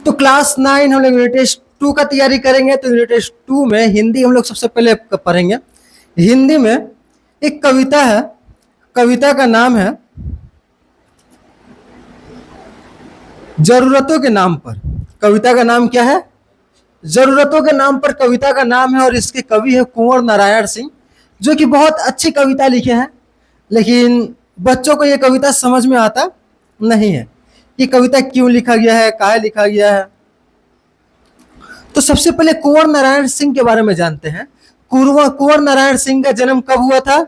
तो क्लास 9 हम लोग यूनिट टेस्ट 2 का तैयारी करेंगे। तो यूनिट टेस्ट 2 में हिंदी हम लोग सबसे पहले पढ़ेंगे। हिंदी में एक कविता है, कविता का नाम है जरूरतों के नाम पर। कविता का नाम क्या है? जरूरतों के नाम पर कविता का नाम है, और इसके कवि है कुंवर नारायण सिंह, जो कि बहुत अच्छी कविता लिखे हैं। लेकिन बच्चों को यह कविता समझ में आता नहीं है कि कविता क्यों लिखा गया है, काहे लिखा गया है। तो सबसे पहले कुंवर नारायण सिंह के बारे में जानते हैं। कुंवर नारायण सिंह का जन्म कब हुआ था?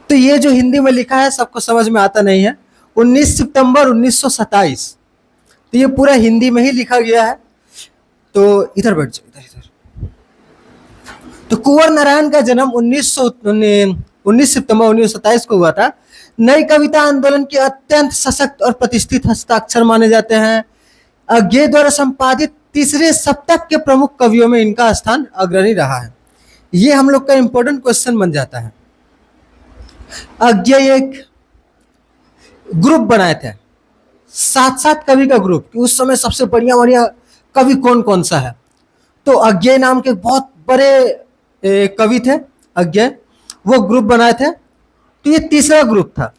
तो ये जो हिंदी में लिखा है सबको समझ में आता नहीं है। 19 सितंबर 1927। तो ये पूरा हिंदी में ही लिखा गया है। तो इधर बैठ जाओ, इधर इधर। तो कुंवर नारायण का जन्म 19 सितंबर 1927 को हुआ था। नई कविता आंदोलन के अत्यंत सशक्त और प्रतिष्ठित हस्ताक्षर माने जाते हैं। अज्ञे द्वारा संपादित तीसरे सप्तक के प्रमुख कवियों में इनका स्थान अग्रणी रहा है। ये हम लोग का इंपॉर्टेंट क्वेश्चन बन जाता है। अज्ञे एक ग्रुप बनाए थे, 7 कवि का ग्रुप, कि उस समय सबसे बढ़िया बढ़िया कवि कौन कौन सा है। तो अज्ञे नाम के बहुत बड़े कवि थे अज्ञे, वो ग्रुप बनाए थे। तो ये तीसरा ग्रुप था।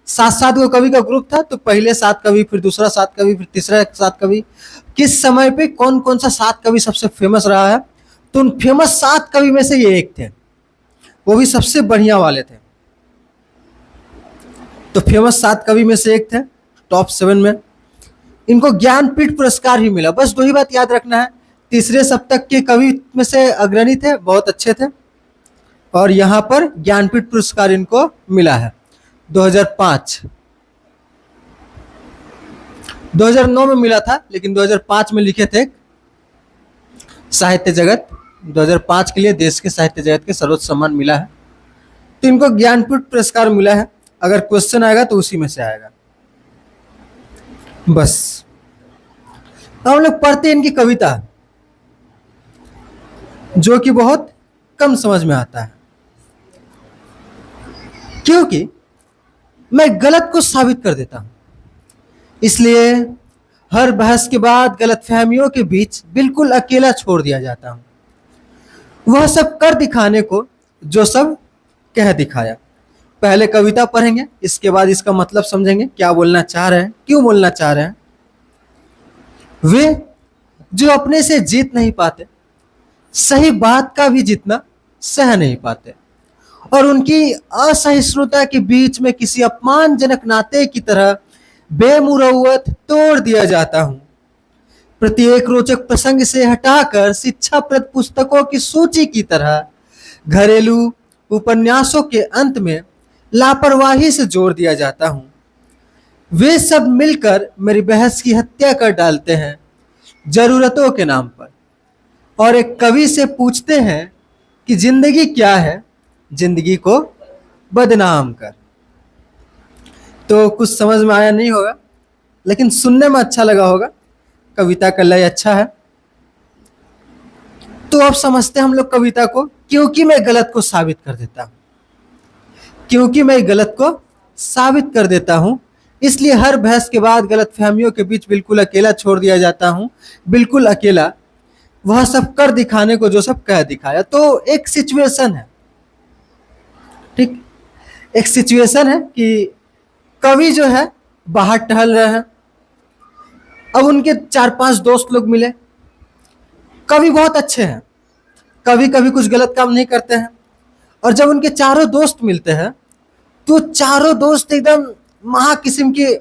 7 गो कवि का ग्रुप था। तो पहले 7 कवि, फिर दूसरा 7 कवि, फिर तीसरा 7 कवि। किस समय पे कौन कौन सा 7 कवि सबसे फेमस रहा है? तो उन फेमस 7 कवि में से ये एक थे, वो भी सबसे बढ़िया वाले थे। तो फेमस 7 कवि में से एक थे, टॉप 7 में। इनको ज्ञानपीठ पुरस्कार भी मिला। बस 2 ही बात याद रखना है, तीसरे सप्तक के कवि में से अग्रणी थे, बहुत अच्छे थे, और यहाँ पर ज्ञानपीठ पुरस्कार इनको मिला है 2005। 2009 में मिला था, लेकिन 2005 में लिखे थे साहित्य जगत। 2005 के लिए देश के साहित्य जगत के सर्वोच्च सम्मान मिला है। तो इनको ज्ञानपीठ पुरस्कार मिला है। अगर क्वेश्चन आएगा तो उसी में से आएगा। बस हम लोग पढ़ते हैं इनकी कविता, जो कि बहुत कम समझ में आता है, क्योंकि मैं गलत को साबित कर देता हूं। इसलिए हर बहस के बाद गलतफहमियों के बीच बिल्कुल अकेला छोड़ दिया जाता हूं। वह सब कर दिखाने को जो सब कह दिखाया। पहले कविता पढ़ेंगे, इसके बाद इसका मतलब समझेंगे, क्या बोलना चाह रहे हैं, क्यों बोलना चाह रहे हैं। वे जो अपने से जीत नहीं पाते, सही बात का भी जितना सह नहीं पाते, और उनकी असहिष्णुता के बीच में किसी अपमानजनक नाते की तरह बेमुरौवत तोड़ दिया जाता हूं। प्रत्येक रोचक प्रसंग से हटाकर शिक्षाप्रद पुस्तकों की सूची की तरह घरेलू उपन्यासों के अंत में लापरवाही से जोड़ दिया जाता हूं। वे सब मिलकर मेरी बहस की हत्या कर डालते हैं जरूरतों के नाम पर, और एक कवि से पूछते हैं कि जिंदगी क्या है, जिंदगी को बदनाम कर। तो कुछ समझ में आया नहीं होगा, लेकिन सुनने में अच्छा लगा होगा। कविता का लय अच्छा है। तो अब समझते हैं हम लोग कविता को। क्योंकि मैं गलत को साबित कर देता हूं, क्योंकि मैं गलत को साबित कर देता हूं, इसलिए हर बहस के बाद गलतफहमियों के बीच बिल्कुल अकेला छोड़ दिया जाता हूं। बिल्कुल अकेला, वह सब कर दिखाने को जो सब कह दिखाया। तो एक सिचुएशन है, ठीक, एक सिचुएशन है कि कवि जो है बाहर टहल रहे हैं। अब उनके 4-5 दोस्त लोग मिले। कवि बहुत अच्छे हैं, कवि कभी कुछ गलत काम नहीं करते हैं। और जब उनके चारों दोस्त मिलते हैं, तो चारों दोस्त एकदम महा किस्म के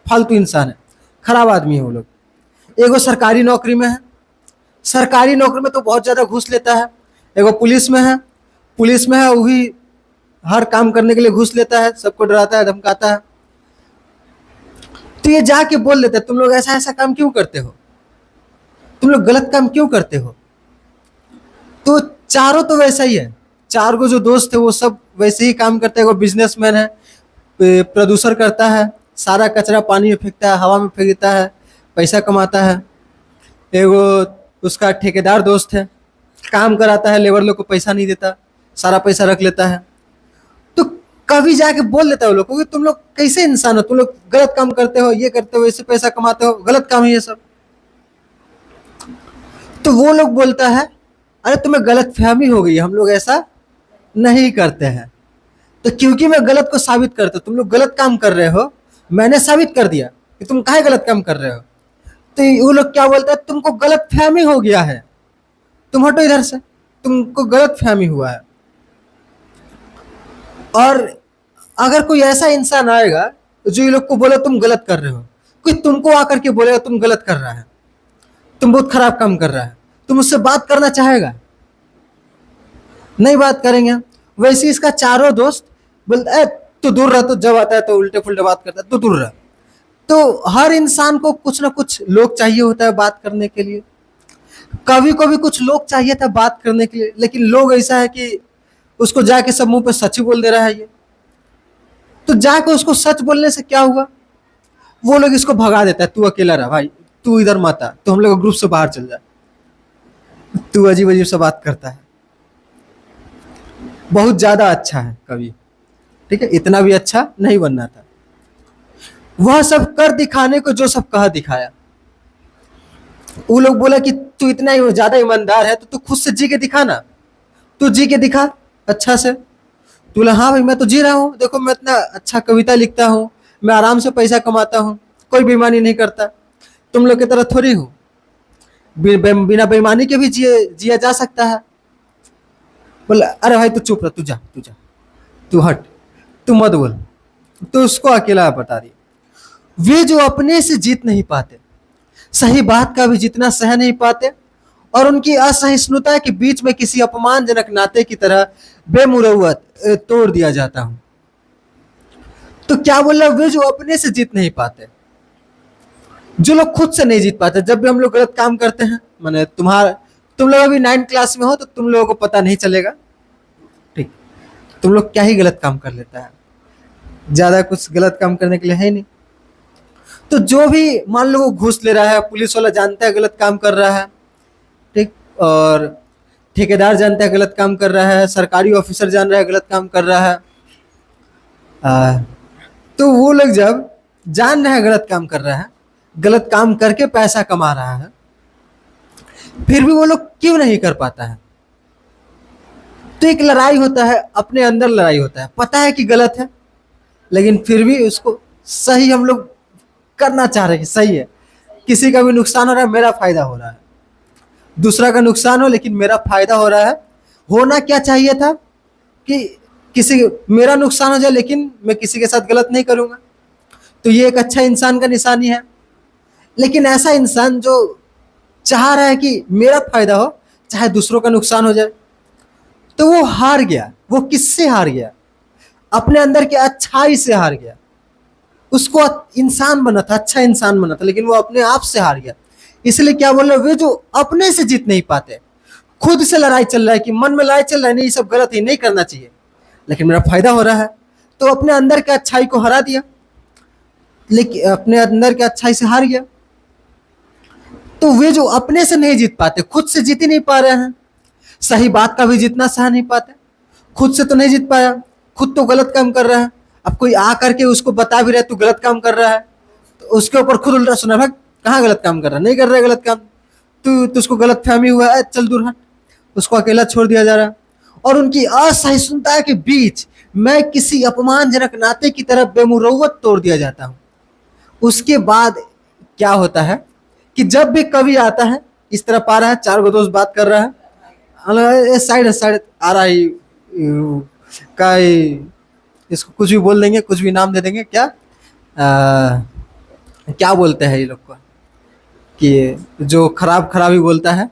फालतू इंसान है, खराब आदमी है वो लोग। एगो सरकारी नौकरी में है, सरकारी नौकरी में तो बहुत ज्यादा घूस लेता है। एगो पुलिस में है, पुलिस में है, वही हर काम करने के लिए घूस लेता है, सबको डराता है, धमकाता है। तो ये जाके बोल देता है, तुम लोग ऐसा ऐसा काम क्यों करते हो, तुम लोग गलत काम क्यों करते हो। तो चारों तो वैसा ही है, 4 गो जो दोस्त है वो सब वैसे ही काम करते हैं। वो बिजनेसमैन है, प्रदूषण करता है, सारा कचरा पानी में फेंकता है, हवा में फेंक देता है, पैसा कमाता है। एगो उसका ठेकेदार दोस्त है, काम कराता है, लेबर लोग को पैसा नहीं देता, सारा पैसा रख लेता है। तो कवि जाके बोल देता है वो लोग को कि तुम लोग कैसे इंसान हो, तुम लोग गलत काम करते हो, ये करते हो, इससे पैसा कमाते हो, गलत काम है ये सब। तो वो लोग बोलता है अरे तुम्हें गलत फहमी हो गई है, हम लोग ऐसा नहीं करते हैं। तो क्योंकि मैं गलत को साबित करता, तुम लोग गलत काम कर रहे हो, मैंने साबित कर दिया कि तुम काहे गलत काम कर रहे हो। तो वो लोग क्या बोलता है, तुमको गलत फहमी हो गया है, तुम हटो इधर से, तुमको गलत फहमी हुआ है। और अगर कोई ऐसा इंसान आएगा जो ये लोग को बोले तुम गलत कर रहे हो, कोई तुमको आकर के बोलेगा तुम गलत कर रहा है, तुम बहुत खराब काम कर रहा है, तुम उससे बात करना चाहेगा? नहीं बात करेंगे। वैसे इसका चारों दोस्त बोलते तू दूर रह, तो जब आता है तो उल्टे फुल्टे बात करता है, तू दूर रह। तो हर इंसान को कुछ ना कुछ लोग चाहिए होता है बात करने के लिए। कवि को भी कुछ लोग चाहिए था बात करने के लिए, लेकिन लोग ऐसा है कि उसको जाके सब मुंह पे सच ही बोल दे रहा है ये। तो जाके उसको सच बोलने से क्या हुआ, वो लोग इसको भगा देता है, तू अकेला रहा भाई, तू इधर मत आ, तो हम लोग ग्रुप से बाहर चल जा, तू अजीब अजीब से बात करता है। बहुत ज्यादा अच्छा है कवि, ठीक है, इतना भी अच्छा नहीं बनना था। वह सब कर दिखाने को जो सब कहा दिखाया। वो लोग बोला कि तू इतना ही ज्यादा ईमानदार है तो तू खुद से जी के दिखा ना, तू जी के दिखा अच्छा से। तू बोला हाँ भाई मैं तो जी रहा हूँ, देखो मैं इतना अच्छा कविता लिखता हूँ, मैं आराम से पैसा कमाता हूँ, कोई बेईमानी नहीं करता, तुम लोग की तरह थोड़ी हूँ, बिना बेईमानी के भी जिया जा सकता है। बोला अरे भाई तू चुप रह, तू जा, तू जा, तू हट, तू मत बोल। तो उसको अकेला बता दिया। वे जो अपने से जीत नहीं पाते, सही बात का भी जितना सह नहीं पाते, और उनकी असहिष्णुता के बीच में किसी अपमानजनक नाते की तरह बेमुरौवत तोड़ दिया जाता हूं। तो क्या बोल रहा, वे जो अपने से जीत नहीं पाते, जो लोग खुद से नहीं जीत पाते। जब भी हम लोग गलत काम करते हैं, माने तुम लोग अभी 9th क्लास में हो तो तुम लोगों को पता नहीं चलेगा, ठीक, तुम लोग क्या ही गलत काम कर लेता है, ज्यादा कुछ गलत काम करने के लिए है नहीं। तो जो भी मान लो वो घूस ले रहा है, पुलिस वाला जानता है गलत काम कर रहा है, ठीक, और ठेकेदार जानता है गलत काम कर रहा है, सरकारी ऑफिसर जान रहा है गलत काम कर रहा है, तो वो लोग जब जान रहे हैं गलत काम कर रहा है, गलत काम करके पैसा कमा रहा है, फिर भी वो लोग क्यों नहीं कर पाता है? तो एक लड़ाई होता है, अपने अंदर लड़ाई होता है, पता है कि गलत है लेकिन फिर भी उसको सही हम लोग करना चाह रहे हैं, सही है, किसी का भी नुकसान हो रहा है, मेरा फायदा हो रहा है, दूसरा का नुकसान हो लेकिन मेरा फायदा हो रहा है। होना क्या चाहिए था कि किसी मेरा नुकसान हो जाए लेकिन मैं किसी के साथ गलत नहीं करूंगा, तो ये एक अच्छा इंसान का निशानी है। लेकिन ऐसा इंसान जो चाह रहा है कि मेरा फायदा हो चाहे दूसरों का नुकसान हो जाए, तो वो हार गया। वो किससे हार गया? अपने अंदर की अच्छाई से हार गया। उसको इंसान बना था, अच्छा इंसान बना था, लेकिन वो अपने आप से हार गया। इसलिए क्या बोल रहे, वे जो अपने से जीत नहीं पाते, खुद से लड़ाई चल रहा है कि मन में लड़ाई चल रहा है, नहीं ये सब गलत है, नहीं करना चाहिए, लेकिन मेरा फायदा हो रहा है, तो अपने अंदर के अच्छाई को हरा दिया, लेकिन अपने अंदर के अच्छाई से हार गया। तो वे जो अपने से नहीं जीत पाते, खुद से जीत ही नहीं पा रहे हैं, सही बात का भी जितना सह नहीं पाते, खुद से तो नहीं जीत पाया, खुद तो गलत काम कर रहा है, अब कोई आ करके उसको बता भी रहा है तू गलत काम कर रहा है, तो उसके ऊपर खुद उल्टा सुना, भाई कहाँ गलत काम कर रहा है, नहीं कर रहा है गलत काम, तू उसको गलत फहमी हुआ है, चल दूर हट, उसको अकेला छोड़ दिया जा रहा है। और उनकी असहिष्णुता के बीच मैं किसी अपमानजनक नाते की तरफ बेमुरौवत तोड़ दिया जाता हूँ। उसके बाद क्या होता है कि जब भी कवि आता है, इस तरफ आ रहा है, 4 गो दोस्त बात कर रहा है, साइड साइड आ रहा है का, इसको कुछ भी बोल देंगे, कुछ भी नाम दे देंगे, क्या बोलते हैं ये लोग को, कि जो खराबी बोलता है,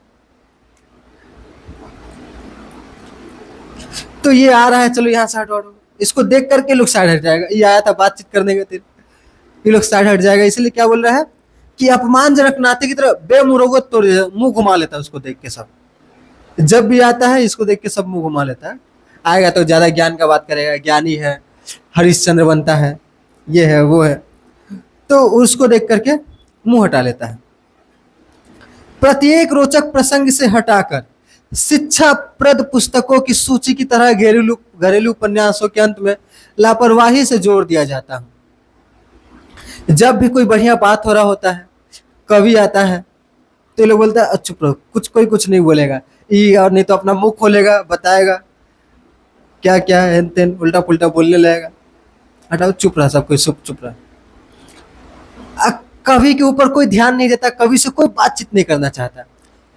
तो ये आ रहा है, चलो यहाँ से हटो, इसको देख करके लोग साइड हट जाएगा, ये आया था बातचीत करने के, ये लोग साइड हट जाएगा। इसलिए क्या बोल रहा है कि अपमानजनक नाते की तरह बेमुरौवत तोड़, मुंह घुमा लेता है उसको देख के सब, जब भी आता है इसको देख के सब मुंह घुमा लेता है। आएगा तो ज्यादा ज्ञान का बात करेगा, ज्ञानी है, हरिश्चंद्र बनता है, ये है वो है, तो उसको देख करके मुंह हटा लेता है। प्रत्येक रोचक प्रसंग से हटाकर शिक्षाप्रद पुस्तकों की सूची की तरह घरेलू घरेलू उपन्यासों के अंत में लापरवाही से जोड़ दिया जाता हूं। जब भी कोई बढ़िया बात हो रहा होता है, कवि आता है तो ये लोग बोलता है चुप रहो, कुछ नहीं बोलेगा, ये और नहीं तो अपना मुंह खोलेगा, बताएगा क्या क्या हेन तेन उल्टा पुल्टा बोलने लगेगा। हटाओ, चुप रहा, सब कोई चुप रहा। कवि के ऊपर कोई ध्यान नहीं देता, कवि से कोई बातचीत नहीं करना चाहता।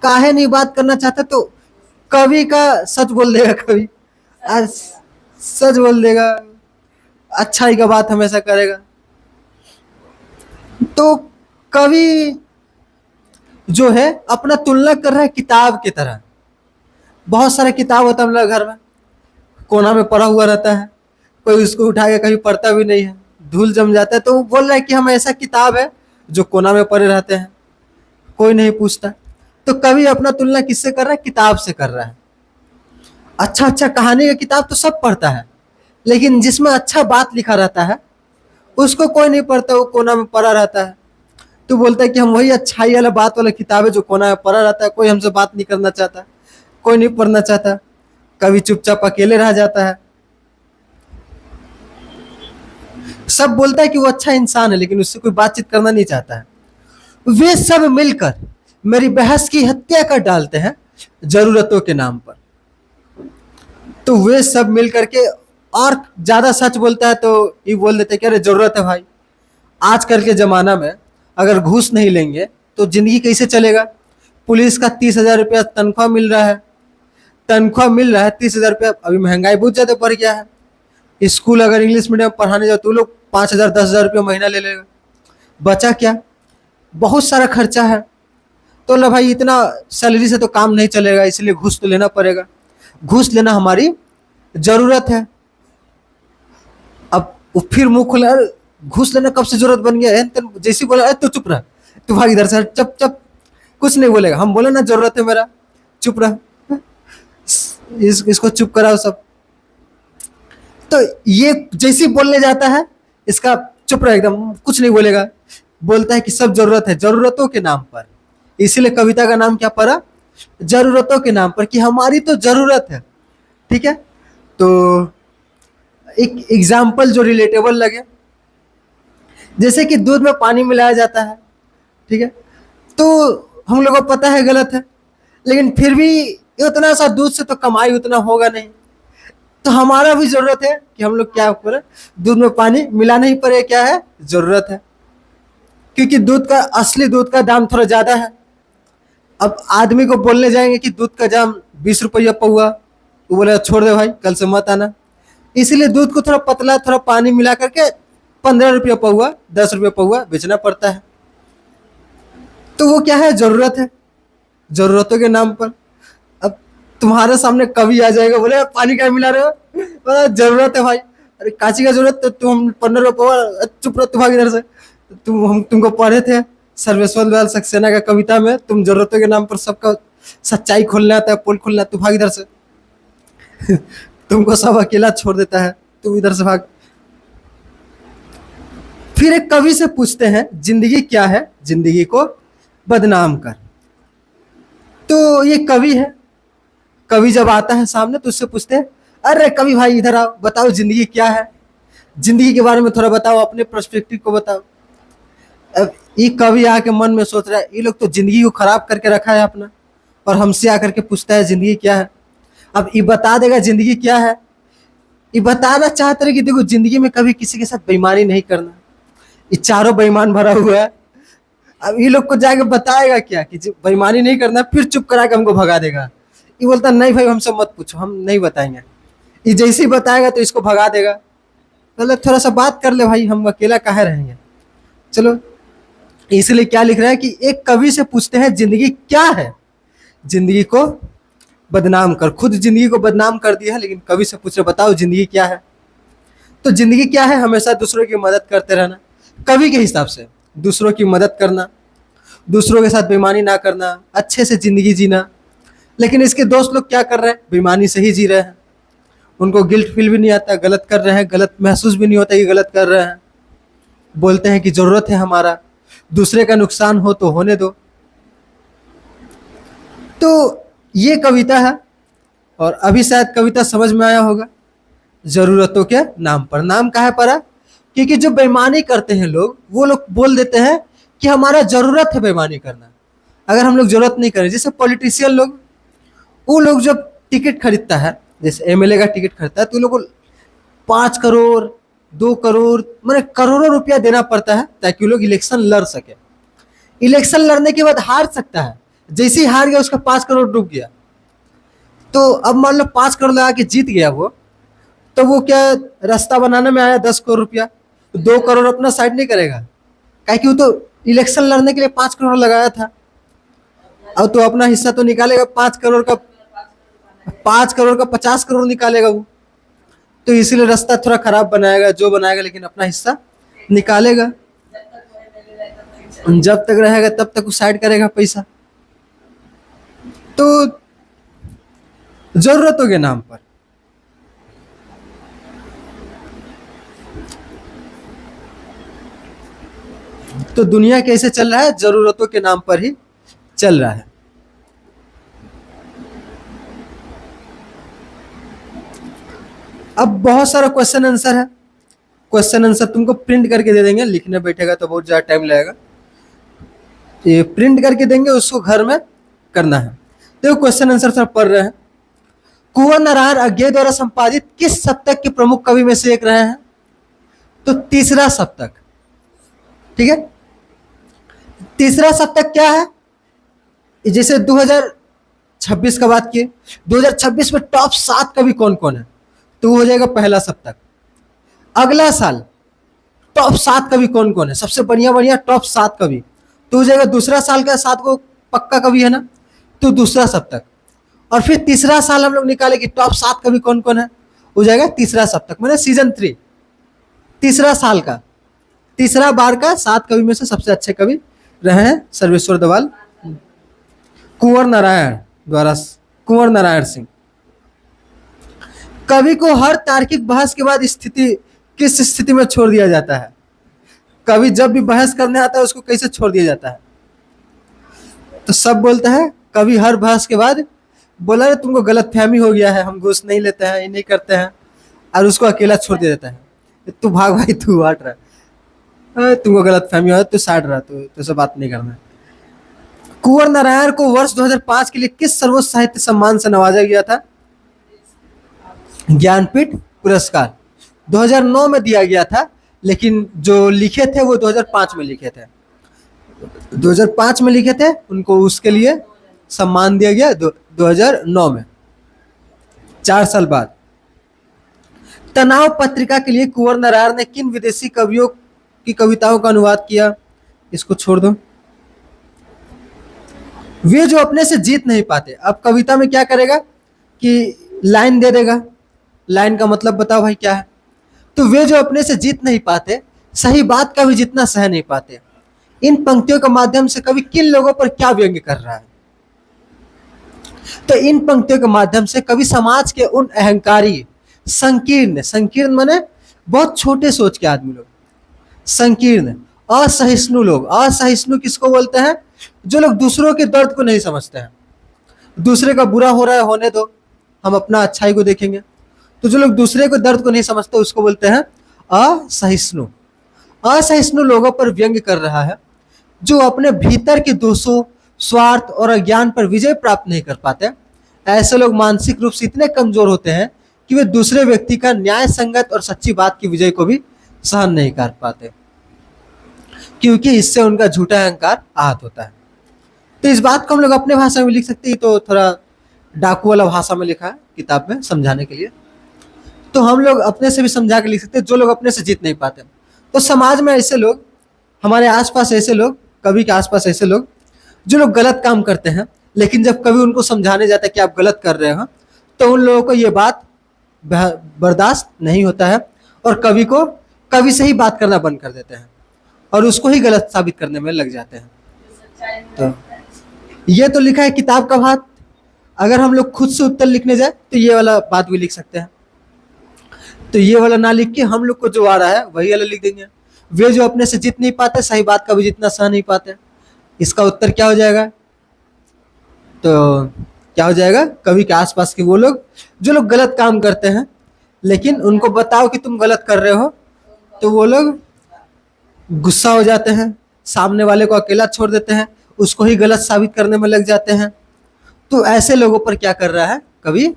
काहे नहीं बात करना चाहता, तो कवि का सच बोल देगा, कवि आज सच बोल देगा, अच्छाई का बात हमेशा करेगा। तो कवि जो है अपना तुलना कर रहा है किताब की तरह। बहुत सारे किताब होता है हम लोग घर में, कोना में पड़ा हुआ रहता है, कोई उसको उठा के कहीं पढ़ता भी नहीं है, धूल जम जाता है, तो वो बोल रहा है कि हम ऐसा किताब है जो कोना में पड़े रहते हैं, कोई नहीं पूछता। तो कवि अपना तुलना किससे कर रहा है? किताब से कर रहा है। अच्छा अच्छा कहानी का किताब तो सब पढ़ता है, लेकिन जिसमें अच्छा बात लिखा रहता है उसको कोई नहीं पढ़ता, वो कोना में पड़ा रहता है। तो बोलता है कि हम वही अच्छाई वाला बात वाला किताब है जो कोना में पड़ा रहता है, कोई हमसे बात नहीं करना चाहता, कोई नहीं पढ़ना चाहता, कवि चुपचाप अकेले रह जाता है। सब बोलता है कि वो अच्छा इंसान है, लेकिन उससे कोई बातचीत करना नहीं चाहता है। वे सब मिलकर मेरी बहस की हत्या कर डालते हैं जरूरतों के नाम पर। तो वे सब मिलकर के और ज्यादा सच बोलता है तो ये बोल देते कि अरे जरूरत है भाई, आजकल के जमाना में अगर घूस नहीं लेंगे तो जिंदगी कैसे चलेगा। पुलिस का 30,000 रुपया तनख्वाह मिल रहा है, 30,000 रुपया। अभी महंगाई बहुत ज्यादा बढ़ गया है। स्कूल अगर इंग्लिश मीडियम पढ़ाने जाओ तो लोग 5,000 10,000 रुपया महीना ले लेगा। बचा क्या? बहुत सारा खर्चा है। तो लो भाई, इतना सैलरी से तो काम नहीं चलेगा, इसलिए घूस तो लेना पड़ेगा। घूस लेना हमारी जरूरत है। अब वो फिर मुंह खुला, घूस लेना कब से जरूरत बन गया है? जैसे बोला तो चुप रहा, तू भाग इधर से, चप चप, कुछ नहीं बोलेगा। हम बोले ना जरूरत है मेरा, चुप रहा, इसको चुप कराओ सब। तो ये जैसे बोलने जाता है, इसका चुप रहा, एकदम कुछ नहीं बोलेगा। बोलता है कि सब जरूरत है, जरूरतों के नाम पर। इसीलिए कविता का नाम क्या पड़ा? जरूरतों के नाम पर, कि हमारी तो जरूरत है। ठीक है, तो एक एग्जाम्पल जो रिलेटेबल लगे, जैसे कि दूध में पानी मिलाया जाता है, ठीक है, तो हम लोगों को पता है गलत है, लेकिन फिर भी उतना सा दूध से तो कमाई उतना होगा नहीं। तो हमारा भी जरूरत है कि हम लोग क्या करें, दूध में पानी मिलाना ही पड़े, क्या है, जरूरत है। क्योंकि असली दूध का दाम थोड़ा ज्यादा है। अब आदमी को बोलने जाएंगे कि दूध का दाम 20 रुपया पौआ, वो बोले छोड़ दे भाई, कल से मत आना। इसलिए दूध को थोड़ा पतला, थोड़ा पानी मिला करके 15 रुपया पौआ, 10 रुपया पौआ बेचना पड़ता है। तो वो क्या है, जरूरत है, जरूरतों के नाम पर। अब तुम्हारे सामने कवि आ जाएगा, बोले पानी क्या मिला रहे हो, बोले जरूरत है भाई। अरे काची का जरूरत, तो तुम 15 रुपया पौआ, चुप रहो, तुम्हारे इधर से। हम तुमको पढ़े थे सर्वेश्वर लाल सक्सेना का कविता में, तुम जरूरतों के नाम पर सबका सच्चाई खोलने आता है, पोल खोलना, तू भाग इधर से। तुमको सब अकेला छोड़ देता है, तुम इधर से भाग। फिर एक कवि से पूछते हैं जिंदगी क्या है, जिंदगी को बदनाम कर। तो ये कवि है। कवि जब आता है सामने तो उससे पूछते हैं, अरे कवि भाई इधर आओ, बताओ जिंदगी क्या है, जिंदगी के बारे में थोड़ा बताओ, अपने पर्सपेक्टिव को बताओ। अब ये कवि आके मन में सोच रहा है, ये लोग तो जिंदगी को खराब करके रखा है अपना, और हमसे आकर के पूछता है जिंदगी क्या है। अब ये बता देगा जिंदगी क्या है। ये बताना चाहते रहे कि देखो जिंदगी में कभी किसी के साथ बेईमानी नहीं करना। ये चारों बेईमान भरा हुआ है। अब ये लोग को जाके बताएगा क्या कि बेईमानी नहीं करना, फिर चुप करा के हमको भगा देगा। ये बोलता नहीं भाई हमसे मत पूछो, हम नहीं बताएंगे। ये जैसे ही बताएगा तो इसको भगा देगा। मतलब थोड़ा सा बात कर ले भाई, हम अकेला काहे रहेंगे, चलो। इसलिए क्या लिख रहा है कि एक कवि से पूछते हैं जिंदगी क्या है, जिंदगी को बदनाम कर। खुद जिंदगी को बदनाम कर दिया है, लेकिन कवि से पूछ रहे बताओ जिंदगी क्या है। तो जिंदगी क्या है, हमेशा दूसरों की मदद करते रहना। कवि के हिसाब से दूसरों की मदद करना, दूसरों के साथ बेईमानी ना करना, अच्छे से जिंदगी जीना। लेकिन इसके दोस्त लोग क्या कर रहे हैं, बेईमानी से ही जी रहे हैं। उनको गिल्ट फील भी नहीं आता, गलत कर रहे हैं, गलत महसूस भी नहीं होता कि गलत कर रहे हैं। बोलते हैं कि जरूरत है हमारा, दूसरे का नुकसान हो तो होने दो। तो ये कविता है, और अभी शायद कविता समझ में आया होगा। जरूरतों के नाम पर, नाम काहे पर है? क्योंकि जो बेईमानी करते हैं लोग, वो लोग बोल देते हैं कि हमारा जरूरत है बेईमानी करना। अगर हम लोग जरूरत नहीं करें, जैसे पॉलिटिशियन लोग, वो लोग जब टिकट खरीदता है, जैसे एमएलए का टिकट खरीदता है, तो लोग 5 करोड़ 2 करोड़ मैंने करोड़ों रुपया देना पड़ता है ताकि वो लोग इलेक्शन लड़ सके। इलेक्शन लड़ने के बाद हार सकता है, जैसे ही हार गया उसका 5 करोड़ डूब गया। तो अब मान लो 5 करोड़ लगा के जीत गया वो, तो वो क्या रास्ता बनाने में आया 10 करोड़ रुपया, तो 2 करोड़ अपना साइड नहीं करेगा, काहे कि वो तो इलेक्शन लड़ने के लिए 5 करोड़ लगाया था। अब तो अपना हिस्सा तो निकालेगा, 5 करोड़ का 5 करोड़ का 50 करोड़ निकालेगा वो। तो इसीलिए रास्ता थोड़ा खराब बनाएगा जो बनाएगा, लेकिन अपना हिस्सा निकालेगा। जब तक रहेगा तब तक वो साइड करेगा पैसा। तो जरूरतों के नाम पर तो दुनिया कैसे चल रहा है? जरूरतों के नाम पर ही चल रहा है। अब बहुत सारा क्वेश्चन आंसर है। क्वेश्चन आंसर तुमको प्रिंट करके दे देंगे, लिखने बैठेगा तो बहुत ज़्यादा टाइम लगेगा। ये प्रिंट करके देंगे, उसको घर में करना है। देखो क्वेश्चन आंसर सब पढ़ रहे हैं। कुंवर नारायण अज्ञे द्वारा संपादित किस सप्तक के प्रमुख कवि में से एक रहे हैं? तो तीसरा सप्तक। ठीक है, तीसरा सप्तक क्या है? जैसे 2026 का बात किए, 2026 में टॉप 7 कवि कौन कौन है, तो वो हो जाएगा पहला सप्तक। अगला साल टॉप 7 कवि कौन कौन है, सबसे बढ़िया बढ़िया टॉप 7 कवि, तो हो जाएगा दूसरा साल का 7 को पक्का कवि है ना, तो दूसरा सप्तक। और फिर तीसरा साल हम लोग निकाले कि टॉप 7 कवि कौन कौन है, हो जाएगा तीसरा सप्तक, मैंने सीजन 3 तीसरा साल का तीसरा बार का 7 कवि में से सबसे अच्छे कवि रहे हैं सर्वेश्वर दवाल, कुंवर नारायण द्वारा, कुंवर नारायण सिंह। कवि को हर तार्किक बहस के बाद स्थिति किस स्थिति में छोड़ दिया जाता है? कवि जब भी बहस करने आता है उसको कैसे छोड़ दिया जाता है? तो सब बोलता है कवि हर बहस के बाद बोला रे तुमको गलत फहमी हो गया है, हम घूस नहीं लेते हैं, ये नहीं करते हैं, और उसको अकेला छोड़ दिया जाता है। तू भाग भाई, तू हट रहा, तुमको गलत फहमी हो, तू साइड रहा, तो सब बात नहीं करना है। कुंवर नारायण को वर्ष 2005 के लिए किस सर्वोच्च साहित्य सम्मान से नवाजा गया था? ज्ञानपीठ पुरस्कार 2009 में दिया गया था, लेकिन जो लिखे थे वो 2005 में लिखे थे। 2005 में लिखे थे, उनको उसके लिए सम्मान दिया गया 2009 में, 4 साल बाद। तनाव पत्रिका के लिए कुंवर नारायण ने किन विदेशी कवियों की कविताओं का अनुवाद किया? इसको छोड़ दो। वे जो अपने से जीत नहीं पाते, अब कविता में क्या करेगा कि लाइन दे देगा। लाइन का मतलब बताओ भाई क्या है? तो वे जो अपने से जीत नहीं पाते, सही बात का भी जितना सह नहीं पाते। इन पंक्तियों के माध्यम से कवि किन लोगों पर क्या व्यंग्य कर रहा है? तो इन पंक्तियों के माध्यम से कवि समाज के उन अहंकारी, संकीर्ण, संकीर्ण माने बहुत छोटे सोच के आदमी लोग, संकीर्ण, असहिष्णु लोग। असहिष्णु किसको बोलते हैं? जो लोग दूसरों के दर्द को नहीं समझते हैं। दूसरे का बुरा हो रहा है, होने दो, हम अपना अच्छाई को देखेंगे। तो जो लोग दूसरे को दर्द को नहीं समझते उसको बोलते हैं असहिष्णु। असहिष्णु लोगों पर व्यंग्य कर रहा है, जो अपने भीतर के दोषों, स्वार्थ और अज्ञान पर विजय प्राप्त नहीं कर पाते। ऐसे लोग मानसिक रूप से इतने कमजोर होते हैं कि वे दूसरे व्यक्ति का न्याय संगत और सच्ची बात की विजय को भी सहन नहीं कर पाते, क्योंकि इससे उनका झूठा अहंकार आहत होता है। तो इस बात को हम लोग अपने भाषा में लिख सकते हैं, तो थोड़ा डाकू वाला भाषा में लिखा है किताब में समझाने के लिए। तो हम लोग अपने से भी समझा के लिख सकते हैं, जो लोग अपने से जीत नहीं पाते। तो समाज में ऐसे लोग, हमारे आसपास ऐसे लोग, कवि के आसपास ऐसे लोग जो लोग गलत काम करते हैं, लेकिन जब कवि उनको समझाने जाता है कि आप गलत कर रहे हो, तो उन लोगों को ये बात बर्दाश्त नहीं होता है, और कवि से ही बात करना बंद कर देते हैं और उसको ही गलत साबित करने में लग जाते हैं। तो ये तो लिखा है किताब का बात। अगर हम लोग खुद से उत्तर लिखने जाए तो ये वाला बात भी लिख सकते हैं। तो ये वाला ना लिख के हम लोग को जो आ रहा है वही वाला लिख देंगे। वे जो अपने से जीत नहीं पाते, सही बात का भी जितना सह नहीं पाते। इसका उत्तर क्या हो जाएगा? तो क्या हो जाएगा, कवि के आसपास के वो लोग जो लोग गलत काम करते हैं, लेकिन उनको बताओ कि तुम गलत कर रहे हो, तो वो लोग गुस्सा हो जाते हैं, सामने वाले को अकेला छोड़ देते हैं, उसको ही गलत साबित करने में लग जाते हैं। तो ऐसे लोगों पर क्या कर रहा है कवि,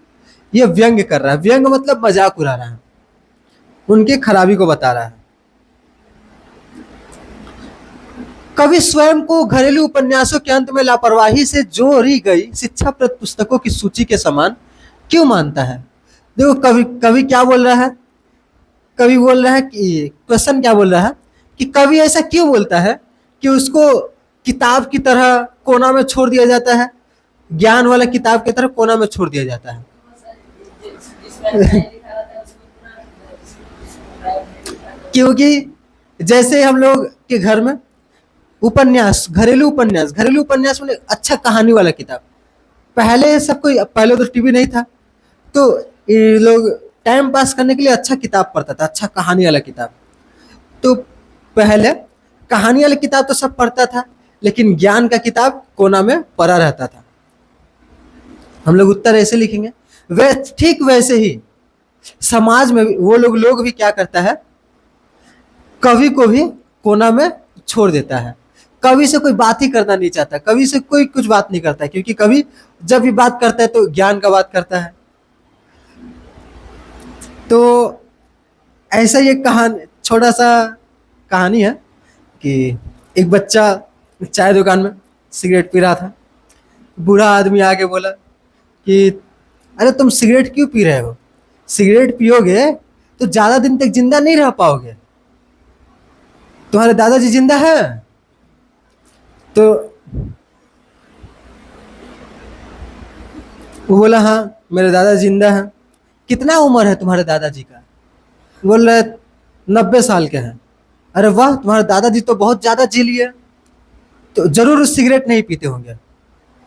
ये व्यंग्य कर रहा है। व्यंग्य मतलब मजाक उड़ा रहा है, उनकी खराबी को बता रहा है। कवि स्वयं को घरेलू उपन्यासों के अंत में लापरवाही से जोड़ी गई शिक्षाप्रद पुस्तकों की सूची के समान क्यों मानता है। देखो कवि कवि क्या बोल रहा है, कवि बोल रहा है कि क्वेश्चन क्या बोल रहा है कि कवि ऐसा क्यों बोलता है कि उसको किताब की तरह कोना में छोड़ दिया जाता है, ज्ञान वाला किताब की तरह कोना में छोड़ दिया जाता है। क्योंकि जैसे हम लोग के घर में उपन्यास, घरेलू उपन्यास मतलब अच्छा कहानी वाला किताब। पहले सब कोई, पहले तो टीवी नहीं था, तो ये लोग टाइम पास करने के लिए अच्छा किताब पढ़ता था, अच्छा कहानी वाला किताब। तो पहले कहानी वाला किताब तो सब पढ़ता था, लेकिन ज्ञान का किताब कोना में पड़ा रहता था। हम लोग उत्तर ऐसे लिखेंगे। वे ठीक वैसे ही समाज में वो लोग भी क्या करता है, कवि को भी कोना में छोड़ देता है। कवि से कोई बात ही करना नहीं चाहता, कवि से कोई कुछ बात नहीं करता, क्योंकि कवि जब भी बात करता है तो ज्ञान का बात करता है। तो ऐसा ये कहानी, छोटा सा कहानी है कि एक बच्चा चाय दुकान में सिगरेट पी रहा था। बूढ़ा आदमी आके बोला कि अरे तुम सिगरेट क्यों पी रहे हो, सिगरेट पियोगे तो ज़्यादा दिन तक जिंदा नहीं रह पाओगे। तुम्हारे दादाजी जिंदा है? तो वो बोला हाँ मेरे दादा जिंदा हैं। कितना उम्र है तुम्हारे दादाजी का? बोल रहे 90 साल के हैं। अरे वाह, तुम्हारे दादाजी तो बहुत ज़्यादा जी लिए, तो जरूर सिगरेट नहीं पीते होंगे।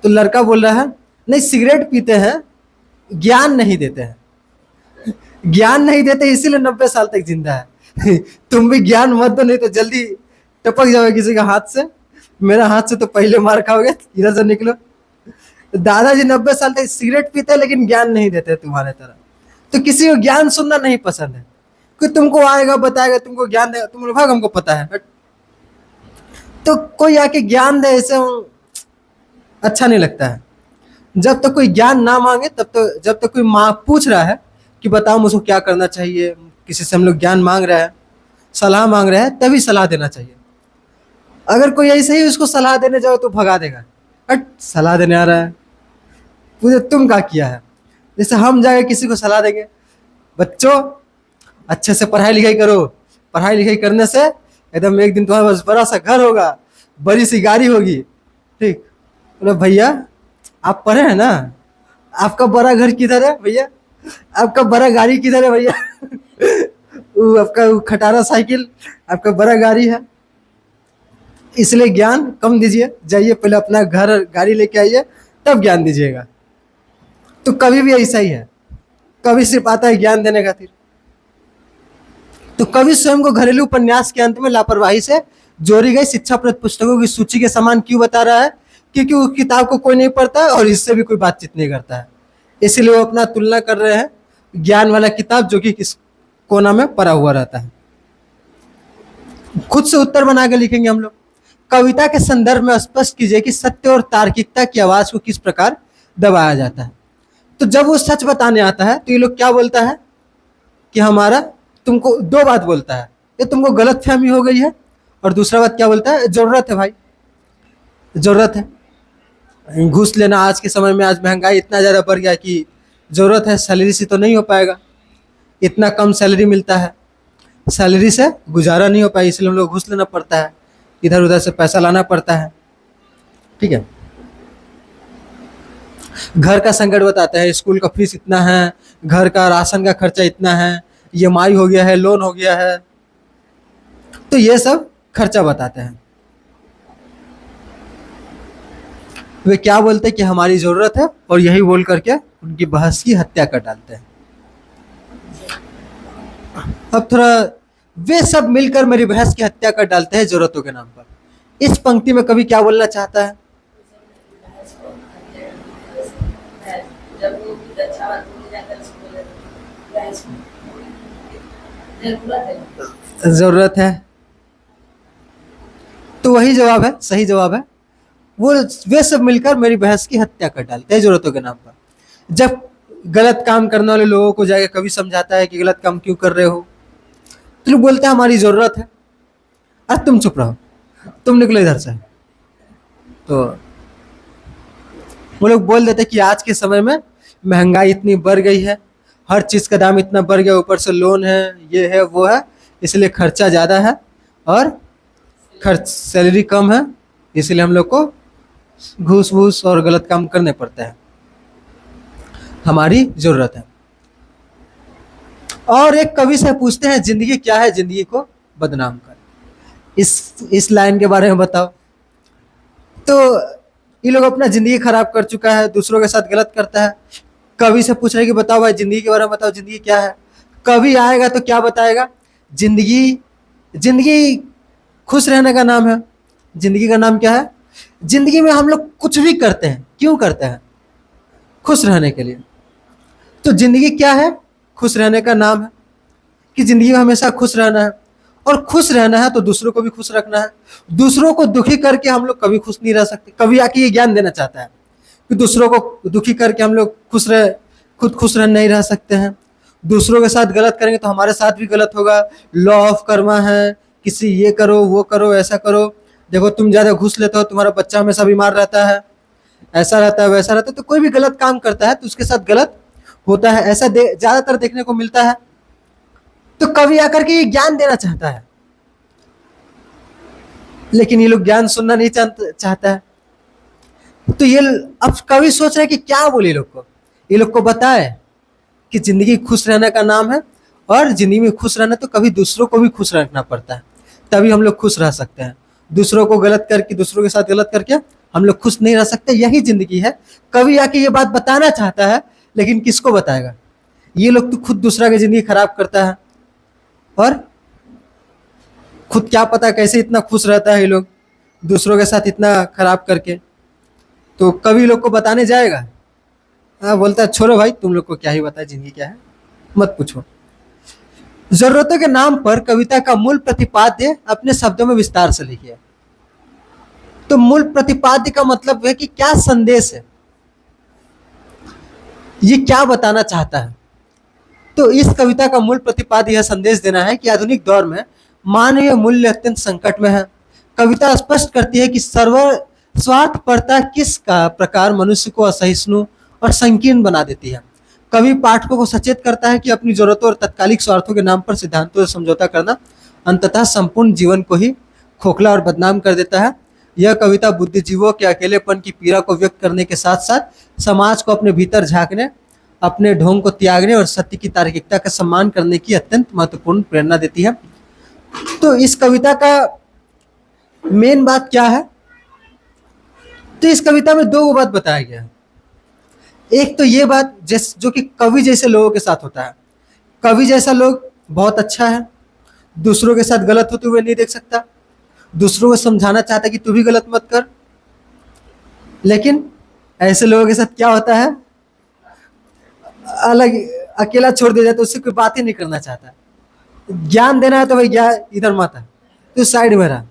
तो लड़का बोल रहा है नहीं, सिगरेट पीते हैं, ज्ञान नहीं देते हैं। ज्ञान नहीं देते इसीलिए 90 साल तक जिंदा है। तुम भी ज्ञान मत दो, नहीं तो जल्दी टपक जाओगे किसी का हाथ से। मेरा हाथ से तो पहले मार खाओगे, इधर से निकलो। दादाजी 90 साल तक सिगरेट पीते हैं लेकिन ज्ञान नहीं देते तुम्हारे तरह। तो किसी को ज्ञान सुनना नहीं पसंद है, कोई तुमको आएगा बताएगा, तुमको ज्ञान देगा, तुम भाग हमको पता है। तो कोई आके ज्ञान दे ऐसे अच्छा नहीं लगता है। जब तक कोई ज्ञान ना मांगे तब तक, जब तक कोई माँ पूछ रहा है कि बताओ मुझको क्या करना चाहिए, किसी से हम लोग ज्ञान मांग रहे हैं, सलाह मांग रहे हैं, तभी सलाह देना चाहिए। अगर कोई ऐसे ही उसको सलाह देने जाओ तो भगा देगा, हट सलाह देने आ रहा है, मुझे तुम क्या किया है। जैसे हम जाके किसी को सलाह देंगे, बच्चों अच्छे से पढ़ाई लिखाई करो, पढ़ाई लिखाई करने से एकदम एक दिन तुम्हारे पास बड़ा सा घर होगा, बड़ी सी गाड़ी होगी, ठीक। बोले भैया आप पढ़े हैं ना, आपका बड़ा घर किधर है भैया, आपका बड़ा गाड़ी किधर है भैया। वो आपका खटारा साइकिल, आपका बड़ा गाड़ी है, इसलिए ज्ञान कम दीजिए, जाइए पहले अपना घर गाड़ी लेके आइए तब ज्ञान दीजिएगा। तो कवि भी ऐसा ही है, कवि सिर्फ आता है ज्ञान देने खातिर। तो कवि स्वयं को घरेलू उपन्यास के अंत में लापरवाही से जोड़ी गई शिक्षाप्रद पुस्तकों की सूची के समान क्यों बता रहा है? क्योंकि उस किताब को कोई नहीं पढ़ता और इससे भी कोई बातचीत नहीं करता है, इसलिए वो अपना तुलना कर रहे हैं ज्ञान वाला किताब जो कि किस कोना में पड़ा हुआ रहता है। खुद से उत्तर बना के लिखेंगे हम लोग। कविता के संदर्भ में स्पष्ट कीजिए कि सत्य और तार्किकता की आवाज को किस प्रकार दबाया जाता है। तो जब वो सच बताने आता है तो ये लोग क्या बोलता है कि हमारा, तुमको दो बात बोलता है, ये तुमको गलत फहमी हो गई है, और दूसरा बात क्या बोलता है, जरूरत है भाई, जरूरत है। घूस लेना आज के समय में, आज महंगाई इतना ज़्यादा बढ़ गया कि ज़रूरत है, सैलरी से तो नहीं हो पाएगा, इतना कम सैलरी मिलता है, सैलरी से गुजारा नहीं हो पाएगा, इसलिए हम लोग घूस लेना पड़ता है, इधर उधर से पैसा लाना पड़ता है, ठीक है। घर का संकट बताते हैं, स्कूल का फीस इतना है, घर का राशन का खर्चा इतना है, EMI हो गया है, लोन हो गया है, तो ये सब खर्चा बताते हैं। वे क्या बोलते हैं कि हमारी जरूरत है, और यही बोल करके उनकी बहस की हत्या कर डालते हैं। अब थोड़ा, वे सब मिलकर मेरी बहस की हत्या कर डालते हैं जरूरतों के नाम पर। इस पंक्ति में कवि क्या बोलना चाहता है? जरूरत है। तो वही जवाब है, सही जवाब है। वो वे सब मिलकर मेरी बहस की हत्या कर डालते हैं जरूरतों के नाम पर। जब गलत काम करने वाले लोगों को जाके कभी समझाता है कि गलत काम क्यों कर रहे हो, तो लोग बोलते हैं हमारी जरूरत है। अरे तुम चुप रहो, तुम निकलो इधर से। तो वो लोग बोल देते कि आज के समय में महंगाई इतनी बढ़ गई है, हर चीज का दाम इतना बढ़ गया, ऊपर से लोन है, ये है वो है, इसलिए खर्चा ज्यादा है और खर्च सैलरी कम है, इसलिए हम लोग को घूस वूस और गलत काम करने पड़ते हैं, हमारी जरूरत है। और एक कवि से पूछते हैं जिंदगी क्या है जिंदगी को बदनाम कर। इस लाइन के बारे में बताओ। तो ये लोग अपना जिंदगी खराब कर चुका है, दूसरों के साथ गलत करता है। कवि से पूछ रहे हैं कि बताओ भाई जिंदगी के बारे में बताओ, जिंदगी क्या है। कवि आएगा तो क्या बताएगा? जिंदगी जिंदगी खुश रहने का नाम है। जिंदगी का नाम क्या है? जिंदगी में हम लोग कुछ भी करते हैं, क्यों करते हैं? खुश रहने के लिए। तो जिंदगी क्या है? खुश रहने का नाम है कि जिंदगी में हमेशा खुश रहना है, और खुश रहना है तो दूसरों को भी खुश रखना है। दूसरों को दुखी करके हम लोग कभी खुश नहीं रह सकते। कभी आके ये ज्ञान देना चाहता है कि दूसरों को दुखी करके हम लोग खुद खुश रह नहीं रह सकते हैं। दूसरों के साथ गलत करेंगे तो हमारे साथ भी गलत होगा। लॉ ऑफ कर्मा है, किसी ये करो वो करो ऐसा करो। देखो तुम ज्यादा घूस लेते हो, तुम्हारा बच्चा हमेशा बीमार रहता है, ऐसा रहता है वैसा रहता है। तो कोई भी गलत काम करता है तो उसके साथ गलत होता है, ऐसा ज्यादातर देखने को मिलता है। तो कवि आकर के ये ज्ञान देना चाहता है, लेकिन ये लोग ज्ञान सुनना नहीं चाहता है। तो ये अब कवि सोच रहे हैं कि क्या बोले ये लोग को बताए कि जिंदगी खुश रहने का नाम है, और जिंदगी में खुश रहना तो कभी दूसरों को भी खुश रखना पड़ता है, तभी हम लोग खुश रह सकते हैं। दूसरों को गलत करके, दूसरों के साथ गलत करके हम लोग खुश नहीं रह सकते, यही जिंदगी है। कवि आके ये बात बताना चाहता है, लेकिन किसको बताएगा? ये लोग तो खुद दूसरा की जिंदगी खराब करता है, और खुद क्या पता कैसे इतना खुश रहता है ये लोग दूसरों के साथ इतना खराब करके। तो कवि लोग को बताने जाएगा? हाँ, बोलता है छोड़ो भाई, तुम लोग को क्या ही बताए जिंदगी क्या है, मत पूछो। जरूरतों के नाम पर कविता का मूल प्रतिपाद्य अपने शब्दों में विस्तार से लिखिए। तो मूल प्रतिपाद्य का मतलब है कि क्या संदेश है, ये क्या बताना चाहता है। तो इस कविता का मूल प्रतिपाद्य यह संदेश देना है कि आधुनिक दौर में मानवीय मूल्य अत्यंत संकट में है। कविता स्पष्ट करती है कि स्वार्थपरता किस का प्रकार मनुष्य को असहिष्णु और संकीर्ण बना देती है। कवि पाठकों को सचेत करता है कि अपनी जरूरतों और तत्कालिक स्वार्थों के नाम पर सिद्धांतों से समझौता करना अंततः संपूर्ण जीवन को ही खोखला और बदनाम कर देता है। यह कविता बुद्धिजीवों के अकेलेपन की पीड़ा को व्यक्त करने के साथ साथ समाज को अपने भीतर झांकने, अपने ढोंग को त्यागने और सत्य की तार्किकता का सम्मान करने की अत्यंत महत्वपूर्ण प्रेरणा देती है। तो इस कविता का मेन बात क्या है? तो इस कविता में दो बात बताया गया है। एक तो ये बात जो कि कवि जैसे लोगों के साथ होता है। कवि जैसा लोग बहुत अच्छा है, दूसरों के साथ गलत होते हुए नहीं देख सकता, दूसरों को समझाना चाहता है कि तू भी गलत मत कर। लेकिन ऐसे लोगों के साथ क्या होता है? अलग अकेला छोड़ दिया जाए तो उससे कोई बात ही नहीं करना चाहता। ज्ञान देना है तो भाई इधर मत है, तो साइड में रहा।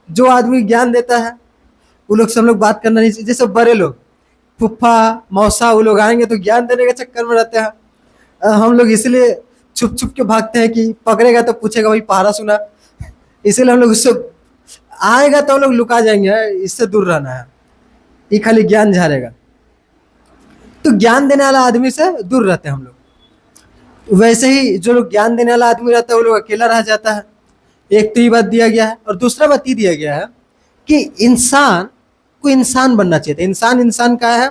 जो आदमी ज्ञान देता है वो लोग से हम लोग बात करना नहीं चाहिए। जैसे बड़े लोग, फुफ्फा मौसा, वो लोग आएंगे तो ज्ञान देने के चक्कर में रहते हैं। हम लोग इसलिए छुप छुप के भागते हैं कि पकड़ेगा तो पूछेगा भाई पहाड़ा सुना, इसलिए हम लोग उससे आएगा तो हम लोग लुका जाएंगे, इससे दूर रहना है, ये खाली ज्ञान झाड़ेगा। तो ज्ञान देने वाला आदमी से दूर रहते हैं हम लोग। वैसे ही जो लोग ज्ञान देने वाला आदमी रहता है वो लोग अकेला रह जाता है। एक तो ये बात दिया गया है, और दूसरा बात ये दिया गया है कि इंसान को इंसान बनना चाहिए था। इंसान का है,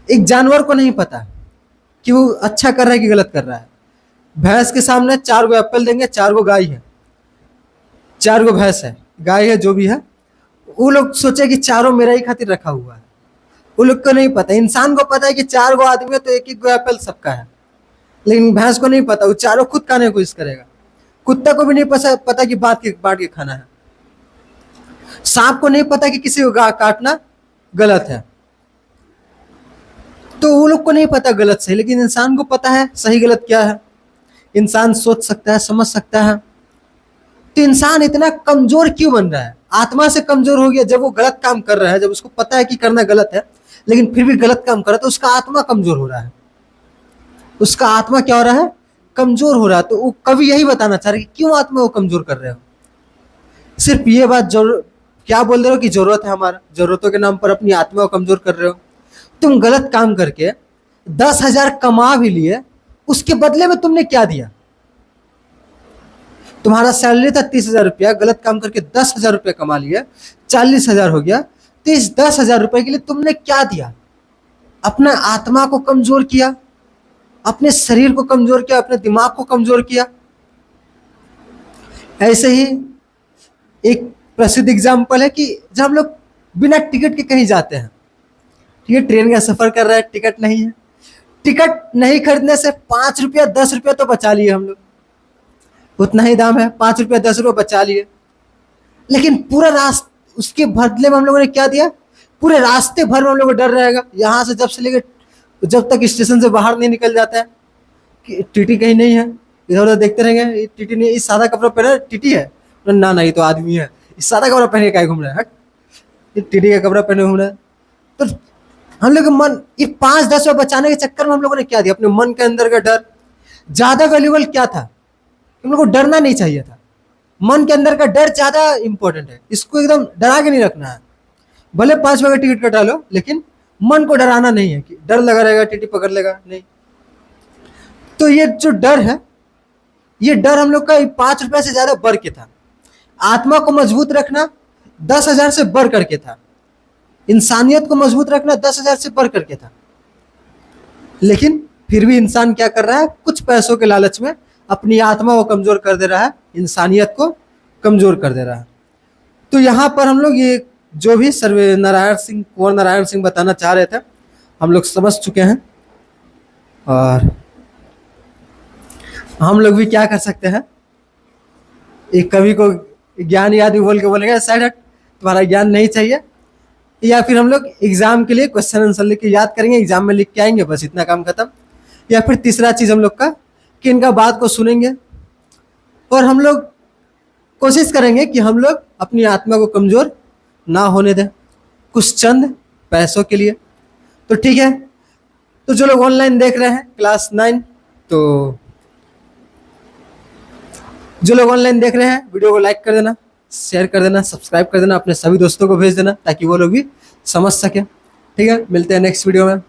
एक जानवर को नहीं पता कि वो अच्छा कर रहा है कि गलत कर रहा है। भैंस के सामने 4 गो एप्पल देंगे, 4 गो गाय है, 4 गो भैंस है, गाय है, जो भी है, वो लोग सोचे कि चारों मेरा ही खातिर रखा हुआ है। वो लोग को नहीं पता। इंसान को पता है कि 4 गो आदमी है तो एक एक गो एप्पल सबका है, लेकिन भैंस को नहीं पता, वो चारों खुद खाने की कोशिश करेगा। कुत्ता को भी नहीं पता कि बांट के खाना है। सांप को नहीं पता कि किसी को काटना गलत है। तो वो लोग को नहीं पता गलत सही, लेकिन इंसान को पता है सही गलत क्या है। इंसान सोच सकता है, समझ सकता है। तो इंसान इतना कमजोर क्यों बन रहा है? आत्मा से कमजोर हो गया। जब वो गलत काम कर रहा है, जब उसको पता है कि करना गलत है, लेकिन फिर भी गलत काम कर रहा है, तो उसका आत्मा कमजोर हो रहा है। उसका आत्मा क्या हो रहा है? कमजोर हो रहा है। तो वो कवि यही बताना चाह रहे कि क्यों आत्मा को कमजोर कर रहे हो। सिर्फ ये बात जरूर क्या बोल रहे हो कि जरूरत है, हमारा जरूरतों के नाम पर अपनी आत्मा को कमजोर कर रहे हो। तुम गलत काम करके 10,000 कमा भी लिए, उसके बदले में तुमने क्या दिया? तुम्हारा सैलरी था 30,000 रुपया, गलत काम करके 10,000 रुपया कमा लिया, 40,000 हो गया। तो इस 10,000 रुपए के लिए तुमने क्या दिया? अपना आत्मा को कमजोर किया, अपने शरीर को कमजोर किया, अपने दिमाग को कमजोर किया। ऐसे ही एक प्रसिद्ध एग्जाम्पल है कि जब हम लोग बिना टिकट के कहीं जाते हैं, ठीक है, ट्रेन का सफर कर रहा है, टिकट नहीं है, टिकट नहीं खरीदने से 5 रुपया 10 रुपया तो बचा लिए हम लोग। उतना ही दाम है, 5 रुपया 10 रुपया बचा लिए। लेकिन पूरा रास्ता उसके बदले में हम लोगों ने क्या दिया? पूरे रास्ते भर में हम लोग को डर रहेगा, यहाँ से जब से लेकर जब तक स्टेशन से बाहर नहीं निकल जाता है कि टीटी कहीं नहीं है। इधर उधर देखते रहेंगे, टीटी नहीं, इस सादा कपड़ा पहना टीटी है, ना ना ये तो आदमी है, इस सादा कपड़ा पहन के क्या घूम रहा है, हट, ये टीटी का कपड़ा पहने घूम रहा है। तो हम लोग मन ये 5-10 रुपये बचाने के चक्कर में हम लोगों ने क्या दिया? अपने मन के अंदर का डर। ज्यादा वैल्यूबल क्या था? हम लोग को डरना नहीं चाहिए था। मन के अंदर का डर ज्यादा इंपॉर्टेंट है, इसको एकदम डरा के नहीं रखना है। भले 5 रुपये का टिकट कटा लो, लेकिन मन को डराना नहीं है कि डर लगा रहेगा टीटी पकड़ लेगा, नहीं। तो ये जो डर है, ये डर हम लोग का 5 रुपये से ज्यादा बढ़ के था। आत्मा को मजबूत रखना 10,000 से बढ़ करके था। इंसानियत को मजबूत रखना 10,000 से बढ़ करके था। लेकिन फिर भी इंसान क्या कर रहा है? कुछ पैसों के लालच में अपनी आत्मा को कमजोर कर दे रहा है, इंसानियत को कमजोर कर दे रहा है। तो यहाँ पर हम लोग ये जो भी कुंवर नारायण सिंह बताना चाह रहे थे, हम लोग समझ चुके हैं। और हम लोग भी क्या कर सकते हैं? एक कवि को ज्ञान याद भी बोल के बोलेंगे साइड हट, तुम्हारा ज्ञान नहीं चाहिए। या फिर हम लोग एग्जाम के लिए क्वेश्चन आंसर लिख के याद करेंगे, एग्जाम में लिख के आएंगे, बस इतना काम खत्म। या फिर तीसरा चीज हम लोग का कि इनका बात को सुनेंगे और हम लोग कोशिश करेंगे कि हम लोग अपनी आत्मा को कमजोर ना होने दें कुछ चंद पैसों के लिए। तो ठीक है, तो जो लोग ऑनलाइन देख रहे हैं क्लास 9, तो जो लोग ऑनलाइन देख रहे हैं वीडियो को लाइक कर देना, शेयर कर देना, सब्सक्राइब कर देना, अपने सभी दोस्तों को भेज देना ताकि वो लोग भी समझ सके। ठीक है, मिलते हैं नेक्स्ट वीडियो में।